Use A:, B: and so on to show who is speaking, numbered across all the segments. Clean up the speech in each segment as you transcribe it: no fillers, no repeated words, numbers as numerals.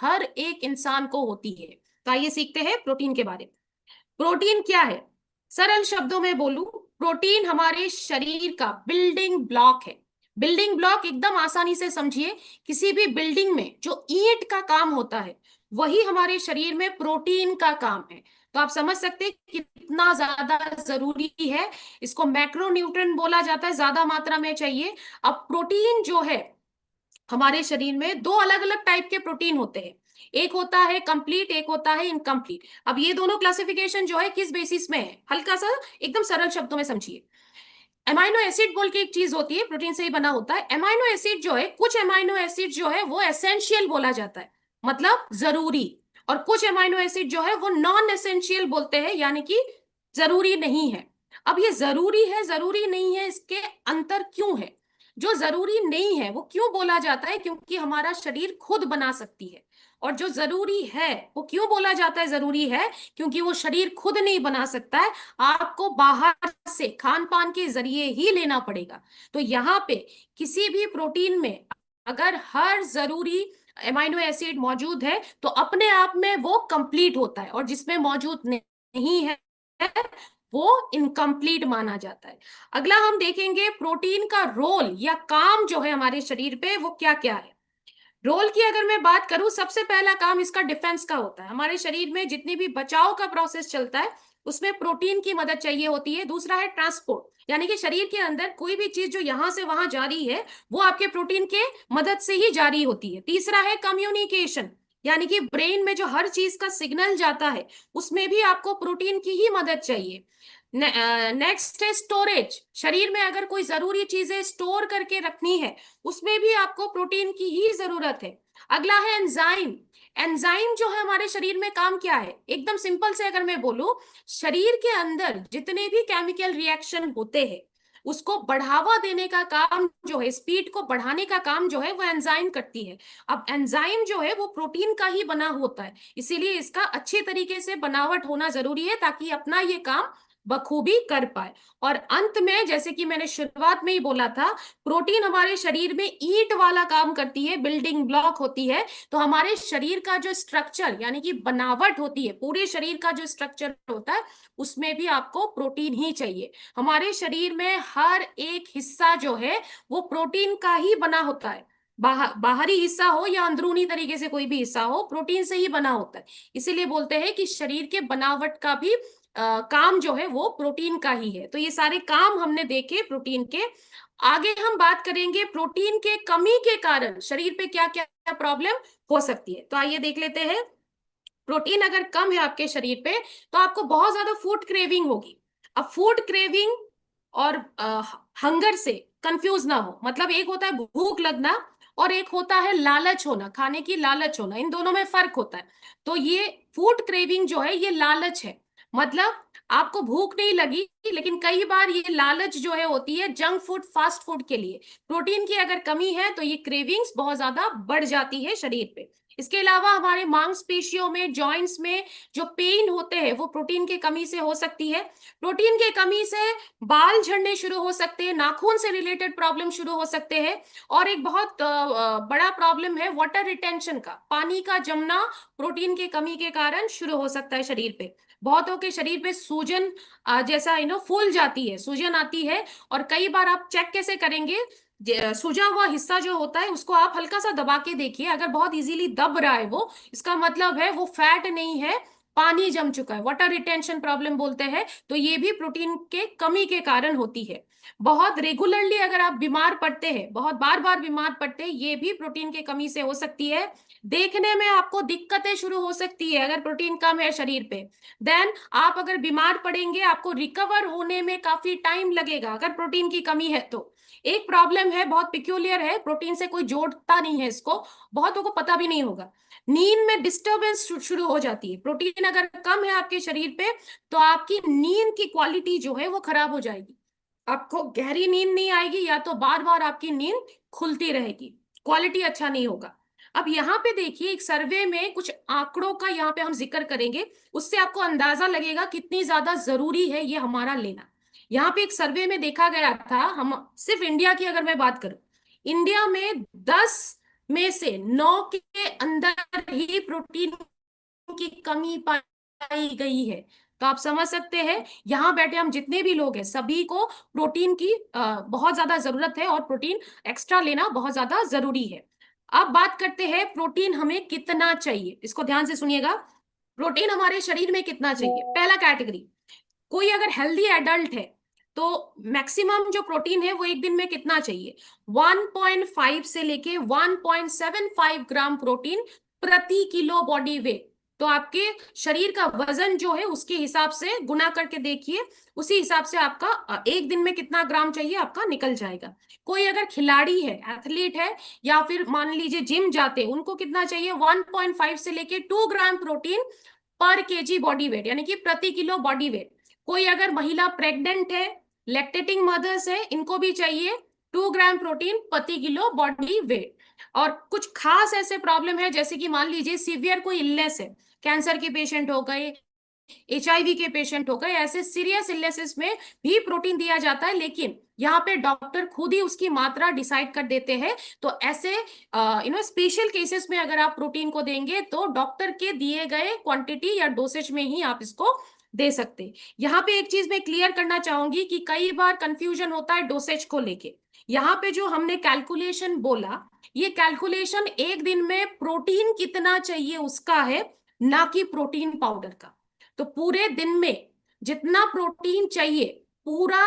A: हर एक इंसान को होती है। तो आइए सीखते हैं प्रोटीन के बारे में। प्रोटीन क्या है? सरल शब्दों में बोलूं, प्रोटीन हमारे शरीर का बिल्डिंग ब्लॉक है। बिल्डिंग ब्लॉक एकदम आसानी से समझिए, किसी भी बिल्डिंग में जो ईंट का काम होता है वही हमारे शरीर में प्रोटीन का काम है। तो आप समझ सकते हैं कितना ज्यादा जरूरी है। इसको मैक्रोन्यूट्रिएंट बोला जाता है, ज्यादा मात्रा में चाहिए। अब प्रोटीन जो है, हमारे शरीर में दो अलग अलग टाइप के प्रोटीन होते हैं। एक होता है कंप्लीट, एक होता है इनकम्प्लीट। अब ये दोनों क्लासिफिकेशन जो है किस बेसिस में है, हल्का सा एकदम सरल शब्दों में समझिए। एमाइनो एसिड बोल के एक चीज होती है, प्रोटीन से ही बना होता है। एमाइनो एसिड जो है, कुछ एमाइनो एसिड जो है वो एसेंशियल बोला जाता है, मतलब जरूरी। और कुछ एमाइनो एसिड जो है वो नॉन एसेंशियल बोलते हैं, यानी कि जरूरी नहीं है। अब ये जरूरी है जरूरी नहीं है, इसके अंतर क्यों है? जो जरूरी नहीं है वो क्यों बोला जाता है? क्योंकि हमारा शरीर खुद बना सकती है। और जो जरूरी है वो क्यों बोला जाता है जरूरी है? क्योंकि वो शरीर खुद नहीं बना सकता है, आपको बाहर से खान पान के जरिए ही लेना पड़ेगा। तो यहाँ पे किसी भी प्रोटीन में अगर हर जरूरी एमाइनो एसिड मौजूद है तो अपने आप में वो कंप्लीट होता है, और जिसमें मौजूद नहीं है वो इनकम्प्लीट माना जाता है। अगला हम देखेंगे प्रोटीन का रोल या काम जो है हमारे शरीर पे, वो क्या क्या है। रोल की अगर मैं बात करूं, सबसे पहला काम इसका डिफेंस का होता है। हमारे शरीर में जितनी भी बचाव का प्रोसेस चलता है उसमें प्रोटीन की मदद चाहिए होती है। दूसरा है ट्रांसपोर्ट, यानी कि शरीर के अंदर कोई भी चीज जो यहां से वहां जा रही है वो आपके प्रोटीन के मदद से ही जारी होती है। तीसरा है कम्युनिकेशन, यानी कि ब्रेन में जो हर चीज का सिग्नल जाता है उसमें भी आपको प्रोटीन की ही मदद चाहिए। नेक्स्ट है स्टोरेज, शरीर में अगर कोई जरूरी चीजें स्टोर करके रखनी है उसमें भी आपको प्रोटीन की ही जरूरत है। अगला है एंजाइम। एंजाइम जो है हमारे शरीर में काम क्या है, एकदम सिंपल से अगर मैं बोलूं, शरीर के अंदर जितने भी केमिकल रिएक्शन होते हैं उसको बढ़ावा देने का काम जो है, स्पीड को बढ़ाने का काम जो है वो एंजाइम करती है। अब एंजाइम जो है वो प्रोटीन का ही बना होता है, इसीलिए इसका अच्छे तरीके से बनावट होना जरूरी है ताकि अपना ये काम बखूबी कर पाए। और अंत में, जैसे कि मैंने शुरुआत में ही बोला था, प्रोटीन हमारे शरीर में ईंट वाला काम करती है, बिल्डिंग ब्लॉक होती है। तो हमारे शरीर का जो स्ट्रक्चर यानी कि बनावट होती है, पूरे शरीर का जो स्ट्रक्चर होता है उसमें भी आपको प्रोटीन ही चाहिए। हमारे शरीर में हर एक हिस्सा जो है वो प्रोटीन का ही बना होता है। बाहरी हिस्सा हो या अंदरूनी तरीके से कोई भी हिस्सा हो, प्रोटीन से ही बना होता है। इसीलिए बोलते हैं कि शरीर के बनावट का भी काम जो है वो प्रोटीन का ही है। तो ये सारे काम हमने देखे प्रोटीन के। आगे हम बात करेंगे प्रोटीन के कमी के कारण शरीर पे क्या क्या प्रॉब्लम हो सकती है। तो आइए देख लेते हैं। प्रोटीन अगर कम है आपके शरीर पे तो आपको बहुत ज्यादा फूड क्रेविंग होगी। अब फूड क्रेविंग और हंगर से कंफ्यूज ना हो, मतलब एक होता है भूख लगना और एक होता है लालच होना, खाने की लालच होना, इन दोनों में फर्क होता है। तो ये फूड क्रेविंग जो है ये लालच है, मतलब आपको भूख नहीं लगी लेकिन कई बार ये लालच जो है होती है जंक फूड फास्ट फूड के लिए। प्रोटीन की अगर कमी है तो ये क्रेविंग्स बहुत ज्यादा बढ़ जाती है शरीर पे। इसके अलावा हमारे मांसपेशियों में, जॉइंट्स में जो पेन होते हैं वो प्रोटीन की कमी से हो सकती है। प्रोटीन की कमी से बाल झड़ने शुरू हो सकते हैं, नाखून से रिलेटेड प्रॉब्लम शुरू हो सकते हैं। और एक बहुत बड़ा प्रॉब्लम है वाटर रिटेंशन का, पानी का जमना प्रोटीन की कमी के कारण शुरू हो सकता है शरीर पे। बहुतों के शरीर पे सूजन जैसा फूल जाती है, सूजन आती है। और कई बार आप चेक कैसे करेंगे, सूजा हुआ हिस्सा जो होता है उसको आप हल्का सा दबा के देखिए, अगर बहुत इजीली दब रहा है वो, इसका मतलब है वो फैट नहीं है, पानी जम चुका है, वाटर रिटेंशन प्रॉब्लम बोलते हैं। तो ये भी प्रोटीन के कमी के कारण होती है। बहुत रेगुलरली अगर आप बीमार पड़ते हैं, बहुत बार बार बीमार पड़ते हैं, ये भी प्रोटीन की कमी से हो सकती है। देखने में आपको दिक्कतें शुरू हो सकती है अगर प्रोटीन कम है शरीर पे। देन आप अगर बीमार पड़ेंगे आपको रिकवर होने में काफी टाइम लगेगा अगर प्रोटीन की कमी है तो। एक प्रॉब्लम है, बहुत पिक्यूलियर है, प्रोटीन से कोई जोड़ता नहीं है इसको, बहुतों को पता भी नहीं होगा। नींद में डिस्टरबेंस शुरू हो जाती है। प्रोटीन अगर कम है आपके शरीर पे तो आपकी नींद की क्वालिटी जो है वो खराब हो जाएगी, आपको गहरी नींद नहीं आएगी, या तो बार बार आपकी नींद खुलती रहेगी, क्वालिटी अच्छा नहीं होगा। अब यहाँ पे देखिए, एक सर्वे में कुछ आंकड़ों का यहाँ पे हम जिक्र करेंगे, उससे आपको अंदाजा लगेगा कितनी ज्यादा जरूरी है ये हमारा लेना। यहाँ पे एक सर्वे में देखा गया था, हम सिर्फ इंडिया की अगर मैं बात करूं, इंडिया में 10 में से 9 के अंदर ही प्रोटीन की कमी पाई गई है। तो आप समझ सकते हैं यहाँ बैठे हम जितने भी लोग हैं सभी को प्रोटीन की बहुत ज्यादा जरूरत है और प्रोटीन एक्स्ट्रा लेना बहुत ज्यादा जरूरी है। अब बात करते हैं प्रोटीन हमें कितना चाहिए, इसको ध्यान से सुनिएगा। प्रोटीन हमारे शरीर में कितना चाहिए? पहला कैटेगरी, कोई अगर हेल्दी एडल्ट है तो मैक्सिमम जो प्रोटीन है वो एक दिन में कितना चाहिए? 1.5 से लेके 1.75 ग्राम प्रोटीन प्रति किलो बॉडी वेट। तो आपके शरीर का वजन जो है उसके हिसाब से गुना करके देखिए, उसी हिसाब से आपका एक दिन में कितना ग्राम चाहिए आपका निकल जाएगा। कोई अगर खिलाड़ी है, एथलीट है, या फिर मान लीजिए जिम जाते हैं, उनको कितना चाहिए? 1.5 से लेके 2 ग्राम प्रोटीन पर केजी बॉडी वेट, यानी कि प्रति किलो बॉडी वेट। कोई अगर महिला प्रेग्नेंट है, लैक्टेटिंग मदर्स है, इनको भी चाहिए 2 ग्राम प्रोटीन प्रति किलो बॉडी वेट। और कुछ खास ऐसे प्रॉब्लम है जैसे कि मान लीजिए सीवियर कोई इलनेस है, कैंसर के पेशेंट हो गए, HIV के पेशेंट हो गए, ऐसे सीरियस इलनेसेस में भी प्रोटीन दिया जाता है, लेकिन यहाँ पे डॉक्टर खुद ही उसकी मात्रा डिसाइड कर देते हैं। तो ऐसे स्पेशल केसेस में अगर आप प्रोटीन को देंगे तो डॉक्टर के दिए गए क्वांटिटी या डोसेज में ही आप इसको दे सकते। यहाँ पे एक चीज मैं क्लियर करना चाहूंगी कि कई बार कंफ्यूजन होता है डोसेज को लेके। यहाँ पे जो हमने कैलकुलेशन बोला, ये कैलकुलेशन एक दिन में प्रोटीन कितना चाहिए उसका है, ना कि प्रोटीन पाउडर का। तो पूरे दिन में जितना प्रोटीन चाहिए, पूरा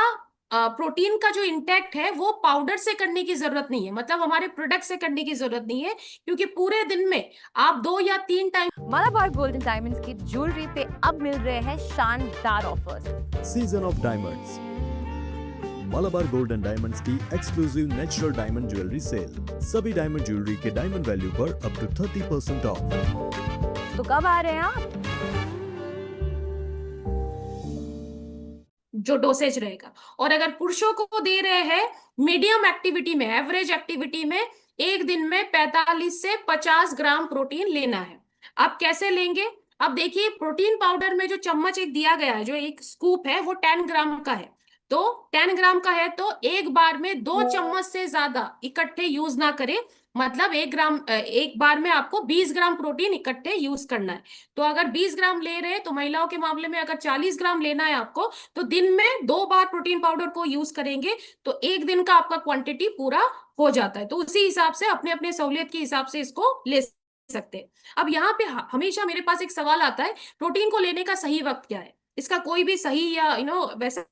A: प्रोटीन का जो इंटेक्ट है वो पाउडर से करने की जरूरत नहीं है, मतलब हमारे प्रोडक्ट से करने की जरूरत नहीं है, क्योंकि पूरे दिन में आप 2 या 3 टाइम
B: मालाबार गोल्डन डायमंड्स की ज्वेलरी पे अब मिल रहे हैं शानदार offers.
C: Season of diamonds, Malabar gold and diamonds की exclusive natural diamond jewellery sale. सभी डायमंड ज्वेलरी के डायमंड वैल्यू पर अप टू 30% ऑफ।
B: तो कब आ रहे हैं आप?
A: जो डोसेज रहेगा। और अगर पुरुषों को दे रहे हैं मीडियम एक्टिविटी में, एवरेज एक्टिविटी में, एक दिन में 45 से 50 ग्राम प्रोटीन लेना है। आप कैसे लेंगे? अब देखिए, प्रोटीन पाउडर में जो चम्मच एक दिया गया है, जो एक स्कूप है, वो 10 ग्राम का है। तो 10 ग्राम का है तो एक बार में 2 चम्मच से ज्यादा इकट्ठे यूज ना करें, मतलब एक बार में आपको 20 ग्राम प्रोटीन इकट्ठे यूज करना है। तो अगर 20 ग्राम ले रहे हैं तो महिलाओं के मामले में अगर 40 ग्राम लेना है आपको, तो दिन में 2 बार प्रोटीन पाउडर को यूज करेंगे तो एक दिन का आपका क्वांटिटी पूरा हो जाता है। तो उसी हिसाब से अपने अपने सहूलियत के हिसाब से इसको ले सकते हैं। अब यहाँ पे हमेशा मेरे पास एक सवाल आता है, प्रोटीन को लेने का सही वक्त क्या है? इसका कोई भी सही या वैसा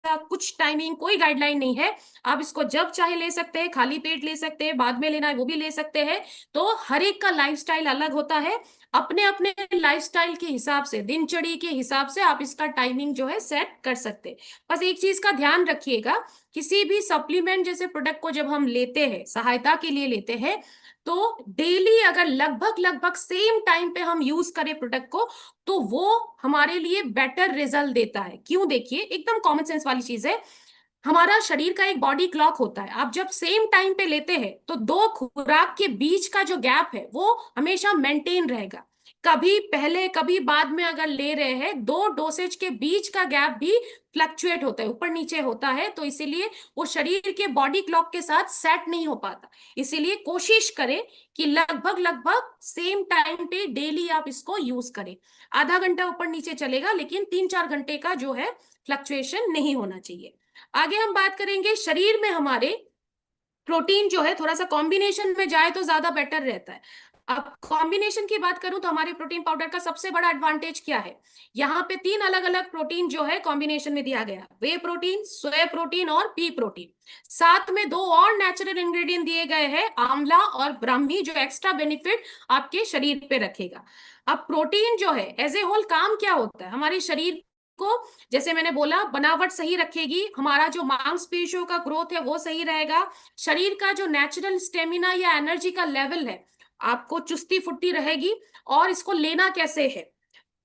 A: कुछ टाइमिंग, कोई गाइडलाइन नहीं है। आप इसको जब चाहे ले सकते हैं, खाली पेट ले सकते हैं, बाद में लेना है वो भी ले सकते हैं। तो हर एक का लाइफस्टाइल अलग होता है, अपने अपने लाइफस्टाइल के हिसाब से, दिनचर्या के हिसाब से आप इसका टाइमिंग जो है सेट कर सकते हैं। बस एक चीज का ध्यान रखिएगा, किसी भी सप्लीमेंट जैसे प्रोडक्ट को जब हम लेते हैं, सहायता के लिए लेते हैं, तो डेली अगर लगभग लगभग सेम टाइम पे हम यूज करें प्रोडक्ट को, तो वो हमारे लिए बेटर रिजल्ट देता है। क्यों? देखिए, एकदम कॉमन सेंस वाली चीज है, हमारा शरीर का एक बॉडी क्लॉक होता है। आप जब सेम टाइम पे लेते हैं तो 2 खुराक के बीच का जो गैप है वो हमेशा मेंटेन रहेगा। कभी पहले कभी बाद में अगर ले रहे हैं, 2 डोसेज के बीच का गैप भी फ्लक्चुएट होता है, ऊपर नीचे होता है, तो इसीलिए वो शरीर के बॉडी क्लॉक के साथ सेट नहीं हो पाता। इसीलिए कोशिश करें कि लगभग लगभग सेम टाइम पे डेली आप इसको यूज करें। आधा घंटा ऊपर नीचे चलेगा, लेकिन 3-4 घंटे का जो है फ्लक्चुएशन नहीं होना चाहिए। आगे हम बात करेंगे शरीर में हमारे प्रोटीन जो है थोड़ा सा कॉम्बिनेशन में जाए तो ज्यादा बेटर रहता है। अब कॉम्बिनेशन की बात करूं तो हमारे प्रोटीन पाउडर का सबसे बड़ा एडवांटेज क्या है? यहाँ पे 3 अलग अलग प्रोटीन जो है कॉम्बिनेशन में दिया गया, वे प्रोटीन, सोया प्रोटीन और पी प्रोटीन। साथ में 2 और नेचुरल इंग्रेडिएंट दिए गए हैं, आंवला और ब्राह्मी, जो एक्स्ट्रा बेनिफिट आपके शरीर पे रखेगा। अब प्रोटीन जो है एज ए होल काम क्या होता है? हमारे शरीर को, जैसे मैंने बोला, बनावट सही रखेगी, हमारा जो मांसपेशियों का ग्रोथ है वो सही रहेगा, शरीर का जो नेचुरल स्टेमिना या एनर्जी का लेवल है, आपको चुस्ती फुर्ती रहेगी। और इसको लेना कैसे है?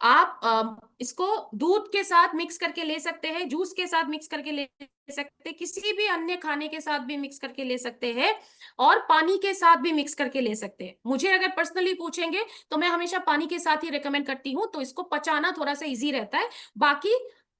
A: आप इसको दूध के साथ मिक्स करके ले सकते हैं, जूस के साथ मिक्स करके ले सकते हैं, किसी भी अन्य खाने के साथ भी मिक्स करके ले सकते हैं, और पानी के साथ भी मिक्स करके ले सकते हैं। मुझे अगर पर्सनली पूछेंगे तो मैं हमेशा पानी के साथ ही रेकमेंड करती हूँ, तो इसको पचाना थोड़ा सा इजी रहता है। बाकी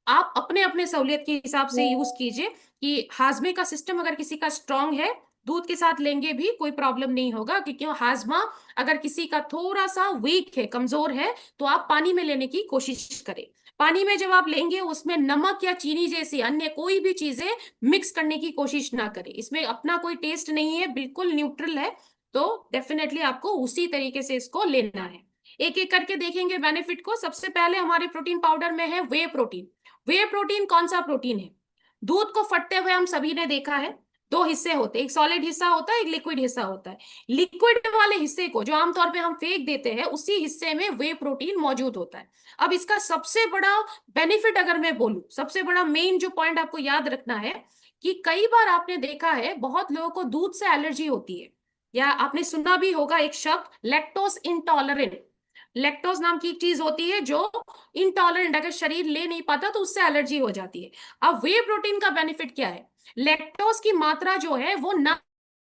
A: आप अपने अपने सहूलियत के हिसाब से यूज कीजिए कि हाजमे का सिस्टम अगर किसी का स्ट्रांग है दूध के साथ लेंगे भी कोई प्रॉब्लम नहीं होगा, क्योंकि हाजमा अगर किसी का थोड़ा सा वीक है, कमजोर है, तो आप पानी में लेने की कोशिश करें। पानी में जब आप लेंगे उसमें नमक या चीनी जैसी अन्य कोई भी चीजें मिक्स करने की कोशिश ना करें। इसमें अपना कोई टेस्ट नहीं है, बिल्कुल न्यूट्रल है। तो डेफिनेटली आपको उसी तरीके से इसको लेना है। एक एक करके देखेंगे बेनिफिट को। सबसे पहले हमारे प्रोटीन पाउडर में है वे प्रोटीन। वे प्रोटीन कौन सा प्रोटीन है? दूध को फटते हुए हम सभी ने देखा है, दो हिस्से होते हैं, एक सॉलिड हिस्सा होता है, एक लिक्विड हिस्सा होता है। लिक्विड वाले हिस्से को जो आमतौर पे हम फेंक देते हैं, उसी हिस्से में वे प्रोटीन मौजूद होता है। अब इसका सबसे बड़ा बेनिफिट अगर मैं बोलूं, सबसे बड़ा मेन जो पॉइंट आपको याद रखना है कि कई बार आपने देखा है बहुत लोगों को दूध से एलर्जी होती है, या आपने सुना भी होगा एक शब्द लैक्टोज इंटॉलरेंट। लैक्टोज नाम की एक चीज होती है जो इंटॉलरेंट, अगर शरीर ले नहीं पाता तो उससे एलर्जी हो जाती है। अब वे प्रोटीन का बेनिफिट क्या है? लैक्टोज की मात्रा जो है वो ना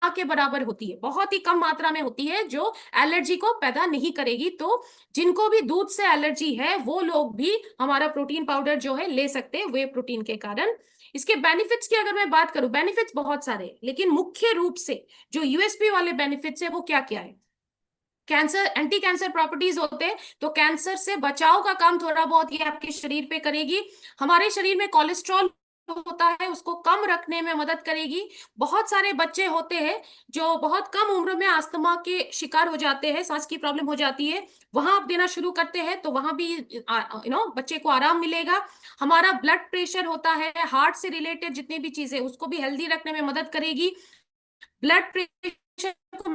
A: के बराबर होती है, बहुत ही कम मात्रा में होती है, जो एलर्जी को पैदा नहीं करेगी। तो जिनको भी दूध से एलर्जी है वो लोग भी हमारा प्रोटीन पाउडर जो है ले सकते हैं वे प्रोटीन के कारण। इसके बेनिफिट्स की अगर मैं बात करूं, बेनिफिट्स बहुत सारे हैं, लेकिन मुख्य रूप से जो यूएसपी वाले बेनिफिट्स है वो क्या क्या है? कैंसर, एंटी कैंसर प्रॉपर्टीज होते हैं, तो कैंसर से बचाव का काम थोड़ा बहुत ये आपके शरीर पे करेगी। हमारे शरीर में कोलेस्ट्रॉल होता है, उसको कम रखने में मदद करेगी। बहुत सारे बच्चे होते हैं जो बहुत कम उम्र में अस्थमा के शिकार हो जाते हैं, सांस की प्रॉब्लम हो जाती है, वहां आप देना शुरू करते हैं तो वहां भी बच्चे को आराम मिलेगा। हमारा ब्लड प्रेशर होता है, हार्ट से रिलेटेड जितनी भी चीजें, उसको भी हेल्दी रखने में मदद करेगी। ब्लड प्रेशर को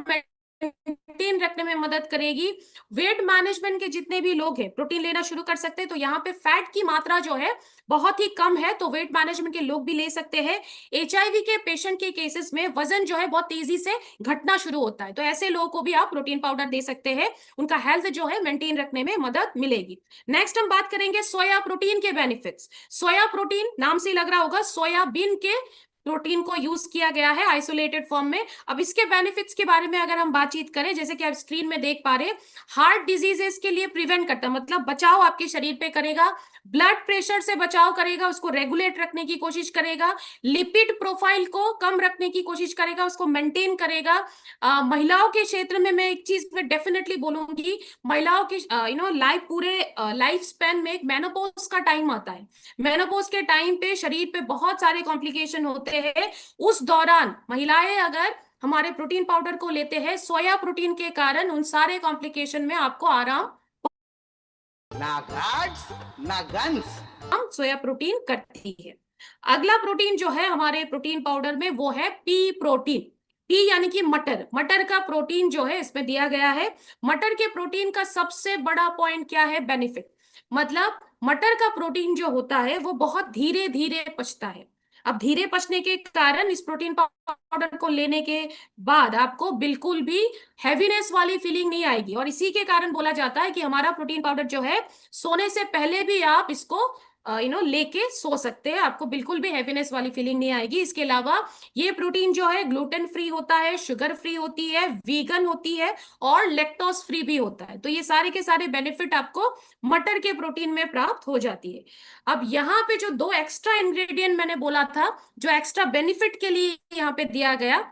A: मेंटेन रखने में मदद करेगी। वेट मैनेजमेंट के जितने भी लोग हैं प्रोटीन लेना शुरू कर सकते हैं, तो यहाँ पे फैट की मात्रा जो है बहुत ही कम है, तो वेट मैनेजमेंट के लोग भी ले सकते हैं। एचआईवी के पेशेंट के केसेस में वजन जो है बहुत तेजी से घटना शुरू होता है, तो ऐसे लोगों को भी आप प्रोटीन पाउडर दे सकते हैं, उनका हेल्थ जो है मेंटेन रखने में मदद मिलेगी। नेक्स्ट हम बात करेंगे सोया प्रोटीन के बेनिफिट्स। सोया प्रोटीन नाम से लग रहा होगा, सोयाबीन के प्रोटीन को यूज किया गया है आइसोलेटेड फॉर्म में। अब इसके बेनिफिट्स के बारे में अगर हम बातचीत करें, जैसे कि आप स्क्रीन में देख पा रहे हैं, हार्ट डिजीजेस के लिए प्रिवेंट करता है, मतलब बचाव आपके शरीर पे करेगा। ब्लड प्रेशर से बचाव करेगा, उसको रेगुलेट रखने की कोशिश करेगा। लिपिड प्रोफाइल को कम रखने की कोशिश करेगा, उसको मेंटेन करेगा। महिलाओं के क्षेत्र में मैं एक चीज में डेफिनेटली बोलूंगी, महिलाओं की लाइफ, पूरे लाइफ स्पैन में एक मेनोपॉज का टाइम आता है। मेनोपॉज के टाइम पे शरीर पे बहुत सारे कॉम्प्लिकेशन होते हैं, उस दौरान महिलाएं अगर हमारे प्रोटीन पाउडर को लेते हैं, सोया प्रोटीन के कारण उन सारे कॉम्प्लिकेशन में आपको आराम
D: ना गार्ड्स ना गन्स
A: हम सोया प्रोटीन करती है। अगला प्रोटीन जो है हमारे प्रोटीन पाउडर में वो है पी प्रोटीन। पी यानी कि मटर, मटर का प्रोटीन जो है इसमें दिया गया है। मटर के प्रोटीन का सबसे बड़ा पॉइंट क्या है? बेनिफिट, मतलब मटर का प्रोटीन जो होता है वो बहुत धीरे धीरे पचता है। अब धीरे पचने के कारण इस प्रोटीन पाउडर को लेने के बाद आपको बिल्कुल भी हैवीनेस वाली फीलिंग नहीं आएगी, और इसी के कारण बोला जाता है कि हमारा प्रोटीन पाउडर जो है सोने से पहले भी आप इसको लेके सो सकते हैं, आपको बिल्कुल भी हैवीनेस वाली फीलिंग नहीं आएगी। इसके अलावा ये प्रोटीन जो है ग्लूटेन फ्री होता है, शुगर फ्री होती है, वीगन होती है, और लैक्टोज फ्री भी होता है। तो ये सारे के सारे बेनिफिट आपको मटर के प्रोटीन में प्राप्त हो जाती है। अब यहाँ पे जो दो एक्स्ट्रा इंग्रेडिएंट मैंने बोला था, जो एक्स्ट्रा बेनिफिट के लिए यहाँ पे दिया गया,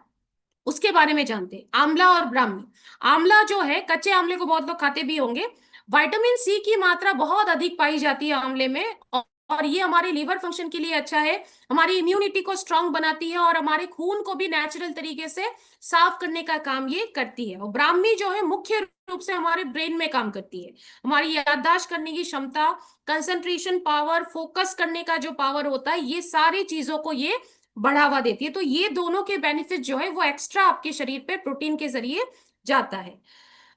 A: उसके बारे में जानते हैं। आंवला और ब्राह्मी। आंवला जो है, कच्चे आंवले को बहुत लोग खाते भी होंगे, विटामिन सी की मात्रा बहुत अधिक पाई जाती है आंवले में, और ये हमारे लीवर फंक्शन के लिए अच्छा है, हमारी इम्यूनिटी को स्ट्रांग बनाती है, और हमारे खून को भी नेचुरल तरीके से साफ करने का काम ये करती है। और ब्राह्मी जो है मुख्य रूप से हमारे ब्रेन में काम करती है, हमारी याददाश्त करने की क्षमता, कंसंट्रेशन पावर, फोकस करने का जो पावर होता है, ये सारी चीजों को ये बढ़ावा देती है। तो ये दोनों के बेनिफिट जो है वो एक्स्ट्रा आपके शरीर पे प्रोटीन के जरिए जाता है।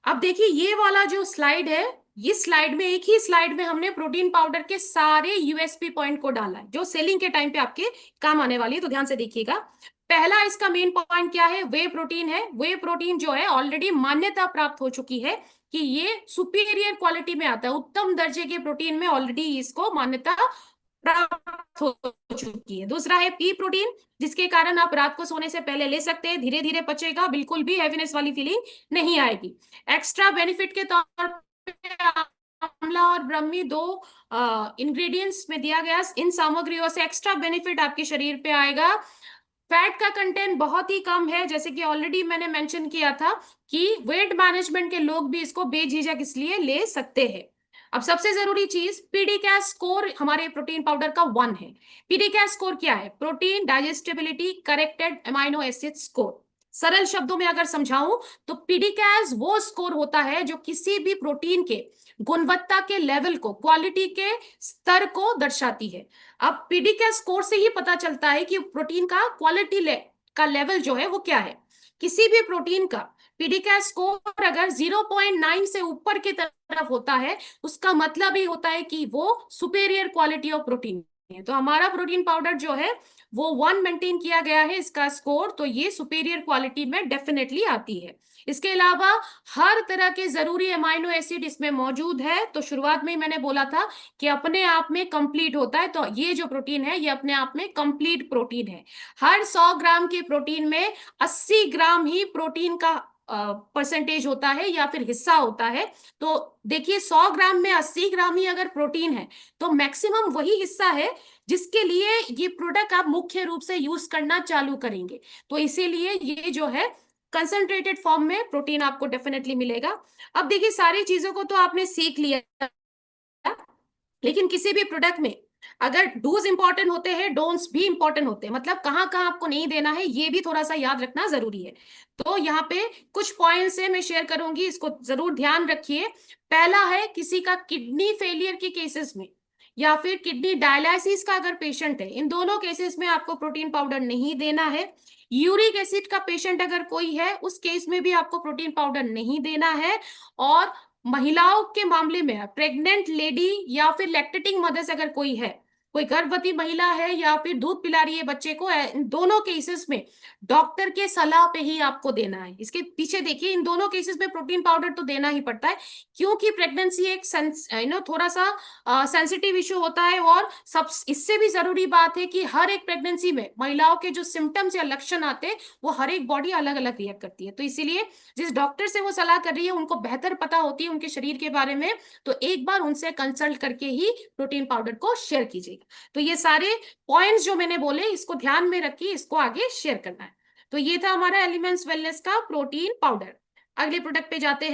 A: अब देखिए ये वाला जो स्लाइड है, ये स्लाइड में, एक ही स्लाइड में हमने प्रोटीन पाउडर के सारे यूएसपी पॉइंट को डाला है जो सेलिंग के टाइम पे आपके काम आने वाली है, तो ध्यान से देखिएगा। पहला इसका मेन पॉइंट क्या है? वे प्रोटीन है। वे प्रोटीन जो है ऑलरेडी मान्यता प्राप्त हो चुकी है कि ये सुपीरियर क्वालिटी में आता है, उत्तम दर्जे के प्रोटीन में ऑलरेडी इसको मान्यता प्राप्त हो चुकी है। दूसरा है पी प्रोटीन, जिसके कारण आप रात को सोने से पहले ले सकते हैं, धीरे धीरे पचेगा, बिल्कुल भी हैवीनेस वाली फीलिंग नहीं आएगी। एक्स्ट्रा बेनिफिट के तौर पे आंवला और ब्रह्मी दो इंग्रेडिएंट्स में दिया गया, इन सामग्रियों से एक्स्ट्रा बेनिफिट आपके शरीर पे आएगा। फैट का कंटेंट बहुत ही कम है, जैसे कि ऑलरेडी मैंने मेंशन किया था कि वेट मैनेजमेंट के लोग भी इसको बेझिझक इसलिए ले सकते हैं। अब सबसे जरूरी चीज, पीडीकैस स्कोर हमारे प्रोटीन पाउडर का 1 है। पीडीकैस स्कोर क्या है? Protein digestibility corrected amino acid score. सरल शब्दों में अगर समझाऊं तो पीडीकैस वो स्कोर होता है जो किसी भी प्रोटीन के गुणवत्ता के लेवल को, क्वालिटी के स्तर को दर्शाती है। अब पीडीकैस स्कोर से ही पता चलता है कि प्रोटीन का क्वालिटी का लेवल जो है वो क्या है। किसी भी प्रोटीन का पीडीकैस स्कोर अगर 0.9 से ऊपर की तरफ होता है, उसका मतलब ही होता है कि वो सुपेरियर क्वालिटी ऑफ प्रोटीन है। तो हमारा प्रोटीन पाउडर जो है वो 1 मेंटेन किया गया है इसका स्कोर, तो ये सुपेरियर क्वालिटी में डेफिनेटली आती है। इसके अलावा हर तरह के जरूरी अमाइनो एसिड इसमें मौजूद है। तो शुरुआत में ही मैंने बोला था कि अपने आप में कंप्लीट होता है, तो ये जो प्रोटीन है ये अपने आप में कंप्लीट प्रोटीन है। हर 100 ग्राम के प्रोटीन में 80 ग्राम ही प्रोटीन का परसेंटेज होता है या फिर हिस्सा होता है। तो देखिए 100 ग्राम में 80 ग्राम ही अगर प्रोटीन है तो मैक्सिमम वही हिस्सा है जिसके लिए ये प्रोडक्ट आप मुख्य रूप से यूज करना चालू करेंगे। तो इसीलिए ये जो है कंसंट्रेटेड फॉर्म में प्रोटीन आपको डेफिनेटली मिलेगा। अब देखिए सारी चीजों को तो आपने सीख लिया, लेकिन किसी भी प्रोडक्ट में अगर डूज इंपॉर्टेंट होते हैं, डोंट्स भी इंपॉर्टेंट होते हैं, मतलब कहाँ कहाँ आपको नहीं देना है ये भी थोड़ा सा याद रखना जरूरी है। तो यहाँ पे कुछ पॉइंट्स है मैं शेयर करूंगी, इसको जरूर ध्यान रखिए। पहला है, किसी का किडनी फेलियर के केसेस में या फिर किडनी डायलिसिस का अगर पेशेंट है, इन दोनों केसेस में आपको प्रोटीन पाउडर नहीं देना है। यूरिक एसिड का पेशेंट अगर कोई है उस केस में भी आपको प्रोटीन पाउडर नहीं देना है। और महिलाओं के मामले में प्रेग्नेंट लेडी या फिर लैक्टेटिंग मदर्स अगर कोई है, कोई गर्भवती महिला है या फिर दूध पिला रही है बच्चे को, इन दोनों केसेस में डॉक्टर के सलाह पे ही आपको देना है। इसके पीछे देखिए इन दोनों केसेस में प्रोटीन पाउडर तो देना ही पड़ता है, क्योंकि प्रेगनेंसी एक थोड़ा सा सेंसिटिव इशू होता है। और सब इससे भी जरूरी बात है कि हर एक प्रेगनेंसी में महिलाओं के जो सिम्टम्स या लक्षण आते हैं वो हर एक बॉडी अलग अलग रिएक्ट करती है। तो इसीलिए जिस डॉक्टर से वो सलाह कर रही है उनको बेहतर पता होती है उनके शरीर के बारे में, तो एक बार उनसे कंसल्ट करके ही प्रोटीन पाउडर को शेयर कीजिएगा। तो ये सारे पॉइंट्स जो मैंने बोले इसको ध्यान में रखिए, इसको आगे शेयर करना है। तो ये था हमारा एलिमेंट्स वेलनेस का प्रोटीन पाउडर। अगले प्रोडक्ट पे जाते हैं।